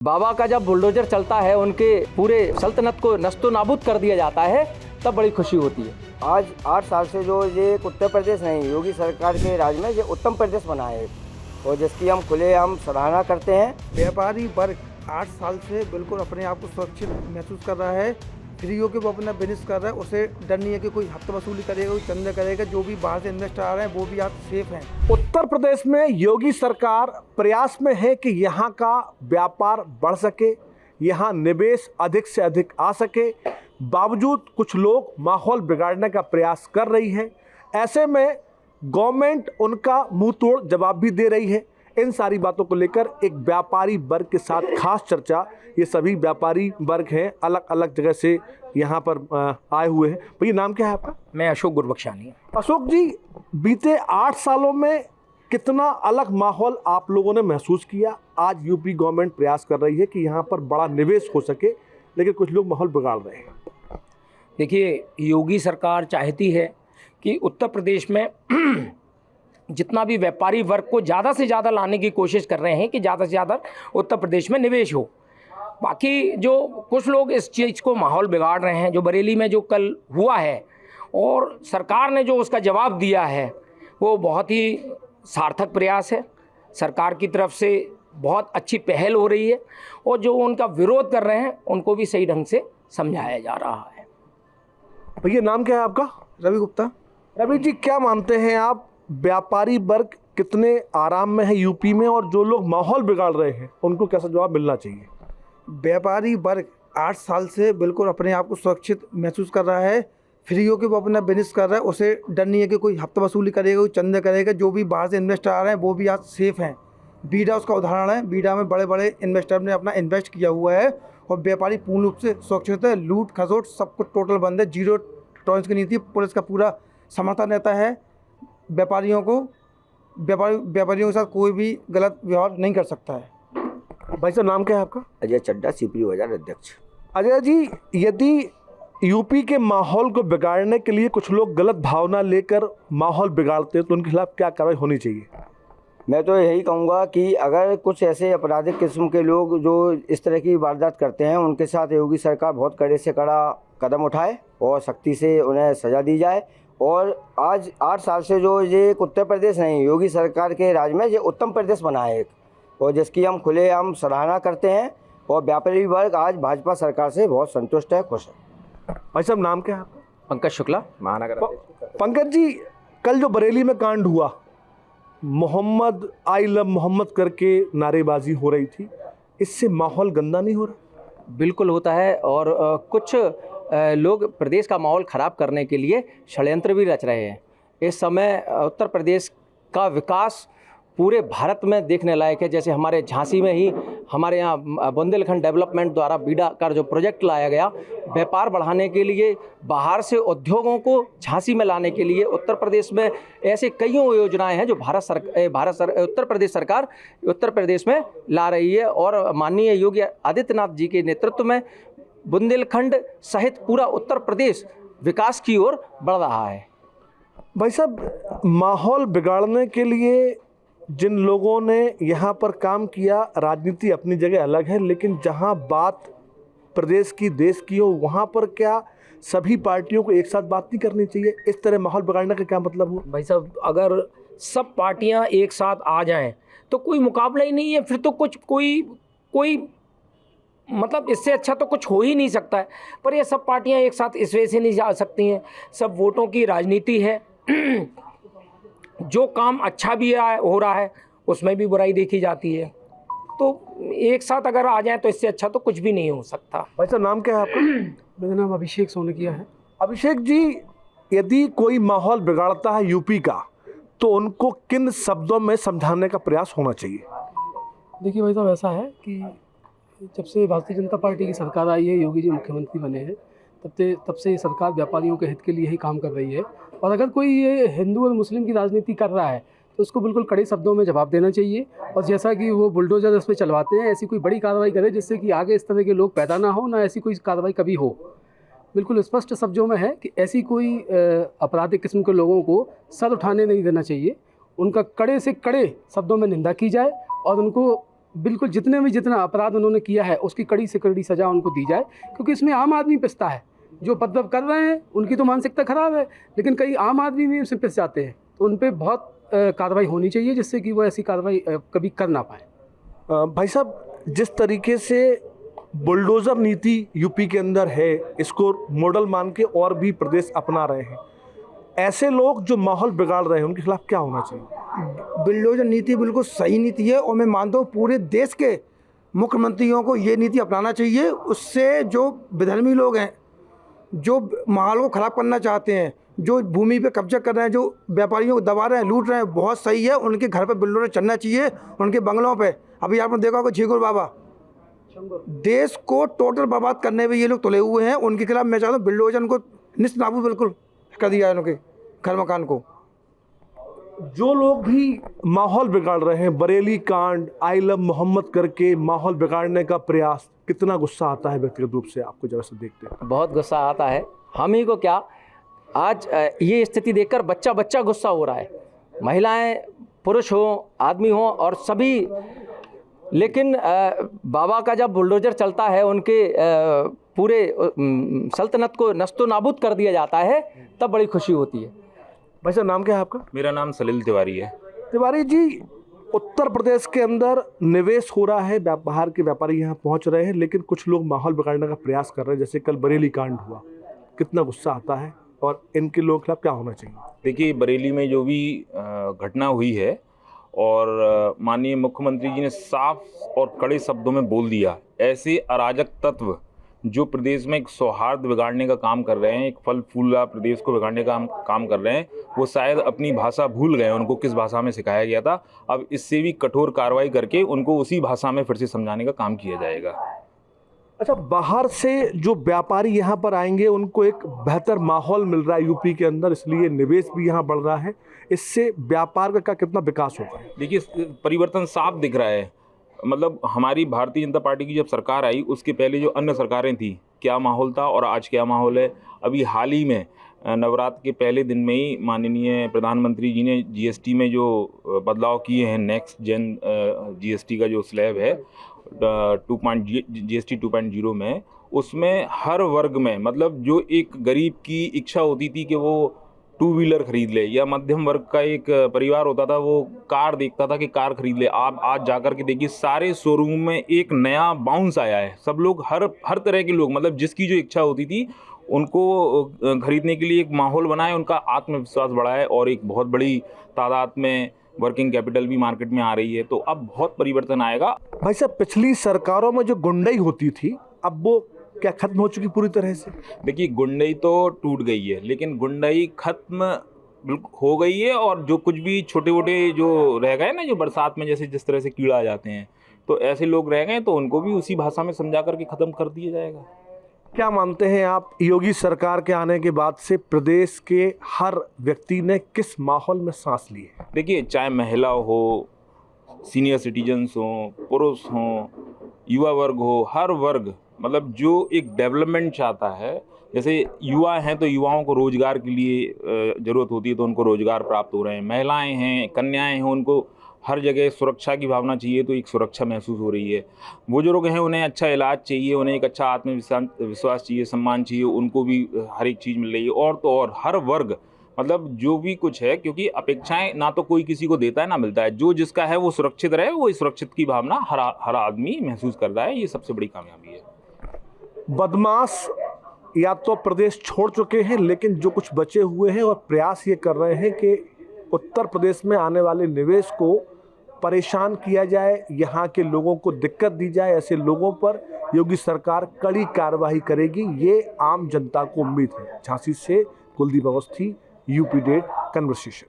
बाबा का जब बुलडोजर चलता है, उनके पूरे सल्तनत को नस्तो नाबूद कर दिया जाता है, तब बड़ी खुशी होती है। आज 8 साल से जो ये उत्तर प्रदेश नहीं, योगी सरकार के राज में ये उत्तम प्रदेश बना है और जिसकी हम खुलेआम सराहना करते हैं। व्यापारी वर्ग 8 साल से बिल्कुल अपने आप को सुरक्षित महसूस कर रहा है। फ्री होकर वो अपना बिजनेस कर रहा है, उसे डर नहीं है कि कोई हफ्ता वसूली करेगा, कोई चंदा करेगा। जो भी बाहर से इन्वेस्टर आ रहे हैं वो भी आज सेफ हैं। उत्तर प्रदेश में योगी सरकार प्रयास में है कि यहाँ का व्यापार बढ़ सके, यहाँ निवेश अधिक से अधिक आ सके। बावजूद कुछ लोग माहौल बिगाड़ने का प्रयास कर रही है। ऐसे में गवर्नमेंट उनका मुंह तोड़ जवाब भी दे रही है। इन सारी बातों को लेकर एक व्यापारी वर्ग के साथ खास चर्चा। ये सभी व्यापारी वर्ग हैं, अलग अलग जगह से यहाँ पर आए हुए हैं। भैया नाम क्या है आपका? मैं अशोक गुरबख्शानी। अशोक जी, बीते 8 सालों में कितना अलग माहौल आप लोगों ने महसूस किया? आज यूपी गवर्नमेंट प्रयास कर रही है कि यहाँ पर बड़ा निवेश हो सके, लेकिन कुछ लोग माहौल बिगाड़ रहे हैं। देखिए, योगी सरकार चाहती है कि उत्तर प्रदेश में जितना भी व्यापारी वर्ग को ज़्यादा से ज़्यादा लाने की कोशिश कर रहे हैं कि ज़्यादा से ज़्यादा उत्तर प्रदेश में निवेश हो। बाकी जो कुछ लोग इस चीज़ को माहौल बिगाड़ रहे हैं, जो बरेली में जो कल हुआ है और सरकार ने जो उसका जवाब दिया है, वो बहुत ही सार्थक प्रयास है। सरकार की तरफ से बहुत अच्छी पहल हो रही है और जो उनका विरोध कर रहे हैं उनको भी सही ढंग से समझाया जा रहा है। भैया नाम क्या है आपका? रवि गुप्ता। रवि जी, क्या मानते हैं आप, व्यापारी वर्ग कितने आराम में है यूपी में, और जो लोग माहौल बिगाड़ रहे हैं उनको कैसा जवाब मिलना चाहिए? व्यापारी वर्ग 8 साल से बिल्कुल अपने आप को सुरक्षित महसूस कर रहा है। फ्री होकर वो अपना बिजनेस कर रहा है, उसे डर नहीं है कि कोई हफ्ता वसूली करेगा, कोई चंदा करेगा। जो भी बाहर से इन्वेस्टर आ रहे हैं वो भी आज सेफ हैं। बीडा उसका उदाहरण है। बीडा में बड़े बड़े इन्वेस्टर ने अपना इन्वेस्ट किया हुआ है और व्यापारी पूर्ण रूप से सुरक्षित है। लूट खसोट सब कुछ टोटल बंद है। जीरो टॉलरेंस की नीति, पुलिस का पूरा समर्थन रहता है। व्यापारियों के साथ कोई भी गलत व्यवहार नहीं कर सकता है। भाई साहब नाम क्या है आपका? अजय चड्डा, सीपीयू बाजार अध्यक्ष। अजय जी, यदि यूपी के माहौल को बिगाड़ने के लिए कुछ लोग गलत भावना लेकर माहौल बिगाड़ते हैं तो उनके खिलाफ क्या कार्रवाई होनी चाहिए? मैं तो यही कहूँगा कि अगर कुछ ऐसे आपराधिक किस्म के लोग जो इस तरह की वारदात करते हैं, उनके साथ योगी सरकार बहुत कड़े से कड़ा कदम उठाए और सख्ती से उन्हें सज़ा दी जाए। और आज 8 साल से जो ये उत्तर प्रदेश नहीं, योगी सरकार के राज में ये उत्तम प्रदेश बना है और जिसकी हम खुलेआम सराहना करते हैं। और व्यापारी वर्ग आज भाजपा सरकार से बहुत संतुष्ट है, खुश है। भाई साहब नाम क्या है आपका? पंकज शुक्ला, महानगर अध्यक्ष। पंकज जी, कल जो बरेली में कांड हुआ, मोहम्मद आई लव मोहम्मद करके नारेबाजी हो रही थी, इससे माहौल गंदा नहीं हो रहा? बिल्कुल होता है और कुछ लोग प्रदेश का माहौल ख़राब करने के लिए षड्यंत्र भी रच रहे हैं। इस समय उत्तर प्रदेश का विकास पूरे भारत में देखने लायक है। जैसे हमारे झांसी में ही हमारे यहाँ बुंदेलखंड डेवलपमेंट द्वारा बीडा का जो प्रोजेक्ट लाया गया, व्यापार बढ़ाने के लिए, बाहर से उद्योगों को झांसी में लाने के लिए उत्तर प्रदेश में ऐसे कईयों योजनाएं हैं जो उत्तर प्रदेश सरकार उत्तर प्रदेश में ला रही है। और माननीय योगी आदित्यनाथ जी के नेतृत्व में बुंदेलखंड सहित पूरा उत्तर प्रदेश विकास की ओर बढ़ रहा है। भाई साहब, माहौल बिगाड़ने के लिए जिन लोगों ने यहाँ पर काम किया, राजनीति अपनी जगह अलग है, लेकिन जहाँ बात प्रदेश की, देश की हो, वहाँ पर क्या सभी पार्टियों को एक साथ बात नहीं करनी चाहिए? इस तरह माहौल बिगाड़ने का क्या मतलब हुआ? भाई साहब, अगर सब पार्टियां एक साथ आ जाएं तो कोई मुकाबला ही नहीं है। फिर तो कुछ कोई मतलब इससे अच्छा तो कुछ हो ही नहीं सकता है। पर ये सब पार्टियां एक साथ इस वजह से नहीं जा सकती हैं, सब वोटों की राजनीति है। जो काम अच्छा भी हो रहा है उसमें भी बुराई देखी जाती है। तो एक साथ अगर आ जाए तो इससे अच्छा तो कुछ भी नहीं हो सकता। भाई साहब नाम क्या है आपका? मेरा नाम अभिषेक सोनकिया है। अभिषेक जी, यदि कोई माहौल बिगाड़ता है यूपी का, तो उनको किन शब्दों में समझाने का प्रयास होना चाहिए? देखिए भाई साहब, ऐसा है कि जब से भारतीय जनता पार्टी की सरकार आई है, योगी जी मुख्यमंत्री बने हैं, तब से ये सरकार व्यापारियों के हित के लिए ही काम कर रही है। और अगर कोई ये हिंदू और मुस्लिम की राजनीति कर रहा है तो उसको बिल्कुल कड़े शब्दों में जवाब देना चाहिए। और जैसा कि वो बुलडोजर उस पर चलवाते हैं, ऐसी कोई बड़ी कार्रवाई करे जिससे कि आगे इस तरह के लोग पैदा ना हो, ना ऐसी कोई कार्रवाई कभी हो। बिल्कुल स्पष्ट शब्दों में है कि ऐसी कोई आपराधिक किस्म के लोगों को सर उठाने नहीं देना चाहिए। उनका कड़े से कड़े शब्दों में निंदा की जाए और उनको बिल्कुल जितना अपराध उन्होंने किया है उसकी कड़ी से कड़ी सज़ा उनको दी जाए, क्योंकि इसमें आम आदमी पिसता है। जो उपद्रव कर रहे हैं उनकी तो मानसिकता खराब है, लेकिन कई आम आदमी भी उसमें पिस जाते हैं, तो उन पर बहुत कार्रवाई होनी चाहिए जिससे कि वो ऐसी कार्रवाई कभी कर ना पाए। भाई साहब, जिस तरीके से बुलडोज़र नीति यूपी के अंदर है, इसको मॉडल मान के और भी प्रदेश अपना रहे हैं, ऐसे लोग जो माहौल बिगाड़ रहे हैं उनके खिलाफ क्या होना चाहिए? बुलडोजर नीति बिल्कुल सही नीति है और मैं मानता हूँ पूरे देश के मुख्यमंत्रियों को ये नीति अपनाना चाहिए। उससे जो विधर्मी लोग हैं, जो माहौल को ख़राब करना चाहते हैं, जो भूमि पे कब्जा कर रहे हैं, जो व्यापारियों को दबा रहे हैं, लूट रहे हैं, बहुत सही है। उनके घर पे बुलडोजर चलना चाहिए, उनके बंगलों पे। अभी आपने देखा होगा झींगुर बाबा, देश को टोटल बर्बाद करने में ये लोग तुले हुए हैं। उनके खिलाफ मैं चाहता हूँ बुलडोजर को निस्त नाबूद बिल्कुल कर दिया है, उनके घर मकान को। जो लोग भी माहौल बिगाड़ रहे हैं, बरेली कांड, आई लव मोहम्मद करके माहौल बिगाड़ने का प्रयास, कितना गुस्सा आता है व्यक्तिगत रूप से आपको जब ऐसे देखते हैं? बहुत गुस्सा आता है। हम ही को क्या, आज ये स्थिति देखकर बच्चा बच्चा गुस्सा हो रहा है, महिलाएं, पुरुष हो, आदमी हो और सभी। लेकिन बाबा का जब बुलडोजर चलता है, उनके पूरे सल्तनत को नस्तो नाबूद कर दिया जाता है, तब बड़ी खुशी होती है। भाई साहब, नाम क्या है आपका? मेरा नाम सलील तिवारी है। तिवारी जी, उत्तर प्रदेश के अंदर निवेश हो रहा है, बाहर के व्यापारी यहाँ पहुँच रहे हैं, लेकिन कुछ लोग माहौल बिगाड़ने का प्रयास कर रहे हैं, जैसे कल बरेली कांड हुआ। कितना गुस्सा आता है और इनके लोगों के खिलाफ क्या होना चाहिए? देखिए, बरेली में जो भी घटना हुई है और माननीय मुख्यमंत्री जी ने साफ और कड़े शब्दों में बोल दिया, ऐसे अराजक तत्व जो प्रदेश में एक सौहार्द बिगाड़ने का काम कर रहे हैं, एक फल फूला प्रदेश को बिगाड़ने का काम कर रहे हैं, वो शायद अपनी भाषा भूल गए, उनको किस भाषा में सिखाया गया था। अब इससे भी कठोर कार्रवाई करके उनको उसी भाषा में फिर से समझाने का काम किया जाएगा। अच्छा, बाहर से जो व्यापारी यहाँ पर आएंगे उनको एक बेहतर माहौल मिल रहा है यूपी के अंदर, इसलिए निवेश भी यहाँ बढ़ रहा है। इससे व्यापार का कितना विकास होगा? देखिए, परिवर्तन साफ दिख रहा है। मतलब हमारी भारतीय जनता पार्टी की जब सरकार आई, उसके पहले जो अन्य सरकारें थी, क्या माहौल था और आज क्या माहौल है। अभी हाल ही में नवरात्र के पहले दिन में ही माननीय प्रधानमंत्री जी ने जीएसटी में जो बदलाव किए हैं, नेक्स्ट जेन जीएसटी का जो स्लैब है जीएसटी 2.0 में, उसमें हर वर्ग में, मतलब जो एक गरीब की इच्छा होती थी कि वो 2 व्हीलर खरीद ले, या मध्यम वर्ग का एक परिवार होता था वो कार देखता था कि कार खरीद ले, आप आज जाकर के देखिए सारे शोरूम में एक नया बाउंस आया है। सब लोग, हर तरह के लोग, मतलब जिसकी जो इच्छा होती थी उनको खरीदने के लिए एक माहौल बना है, उनका आत्मविश्वास बढ़ा है और एक बहुत बड़ी तादाद में वर्किंग कैपिटल भी मार्केट में आ रही है। तो अब बहुत परिवर्तन आएगा। भाई साहब, पिछली सरकारों में जो गुंडाई होती थी, अब वो क्या खत्म हो चुकी पूरी तरह से? देखिए, गुंडाई तो टूट गई है, लेकिन गुंडाई खत्म हो गई है और जो कुछ भी छोटे मोटे जो रह गए ना, जो बरसात में जैसे जिस तरह से कीड़ा आ जाते हैं, तो ऐसे लोग रह गए, तो उनको भी उसी भाषा में समझा करके ख़त्म कर दिया जाएगा। क्या मानते हैं आप, योगी सरकार के आने के बाद से प्रदेश के हर व्यक्ति ने किस माहौल में सांस ली है? देखिए, चाहे महिला हो, सीनियर सिटीजन्स हों, पुरुष हों, युवा वर्ग हो, हर वर्ग, मतलब जो एक डेवलपमेंट चाहता है। जैसे युवा हैं तो युवाओं को रोज़गार के लिए ज़रूरत होती है, तो उनको रोज़गार प्राप्त हो रहे हैं। महिलाएं हैं, कन्याएं हैं, उनको हर जगह सुरक्षा की भावना चाहिए, तो एक सुरक्षा महसूस हो रही है। बुजुर्ग हैं, उन्हें अच्छा इलाज चाहिए, उन्हें एक अच्छा आत्मविश्वास चाहिए, सम्मान चाहिए, उनको भी हर एक चीज़ मिल रही है। और तो और हर वर्ग, मतलब जो भी कुछ है, क्योंकि अपेक्षाएं ना तो कोई किसी को देता है ना मिलता है, जो जिसका है वो सुरक्षित रहे, वो सुरक्षित की भावना हर आदमी महसूस कर रहा है। ये सबसे बड़ी कामयाबी है। बदमाश या तो प्रदेश छोड़ चुके हैं, लेकिन जो कुछ बचे हुए हैं और प्रयास ये कर रहे हैं कि उत्तर प्रदेश में आने वाले निवेश को परेशान किया जाए, यहाँ के लोगों को दिक्कत दी जाए। ऐसे लोगों पर योगी सरकार कड़ी कार्रवाई करेगी, ये आम जनता को उम्मीद है। झांसी से Kuldeep Awasthi, UP date conversation.